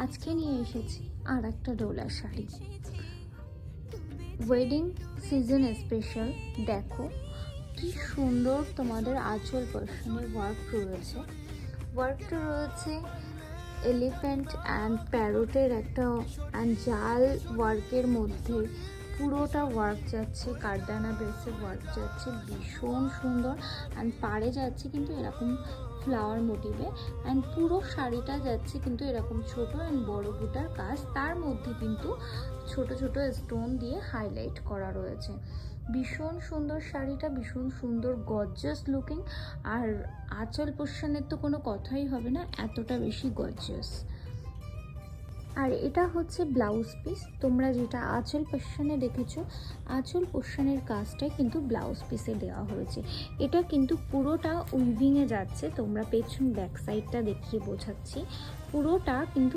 আজকে নিয়ে এসেছি আর একটা Dola sari, wedding season special. দেখো কি সুন্দর তোমাদের আঁচল পোর্শনে ওয়ার্ক রয়েছে। ওয়ার্কটা রয়েছে এলিফ্যান্ট অ্যান্ড প্যারোটের একটা জাল ওয়ার্কের মধ্যে পুরোটা ওয়ার্ক যাচ্ছে, কারদানা বেসে ওয়ার্ক যাচ্ছে, ভীষণ সুন্দর। অ্যান্ড পাড়ে যাচ্ছে কিন্তু এরকম ফ্লাওয়ার মোটিভে, অ্যান্ড পুরো শাড়িটা যাচ্ছে কিন্তু এরকম ছোট অ্যান্ড বড় বুটার কাজ, তার মধ্যে কিন্তু ছোট ছোট স্টোন দিয়ে হাইলাইট করা রয়েছে। ভীষণ সুন্দর শাড়িটা, ভীষণ সুন্দর গর্জিয়াস লুকিং। আর আঁচল পোর্শনের তো কোনো কথাই হবে না, এতটা বেশি গর্জিয়াস। আর এটা হচ্ছে ব্লাউজ পিস। তোমরা যেটা আঁচল পোর্শনে দেখেছো, আঁচল পোর্শনের কাজটাই কিন্তু ব্লাউজ পিসে দেওয়া হয়েছে। এটা কিন্তু পুরোটা উইভিংয়ে যাচ্ছে, তোমরা পেছন ব্যাক সাইডটা দেখিয়ে বোঝাচ্ছি, পুরোটা কিন্তু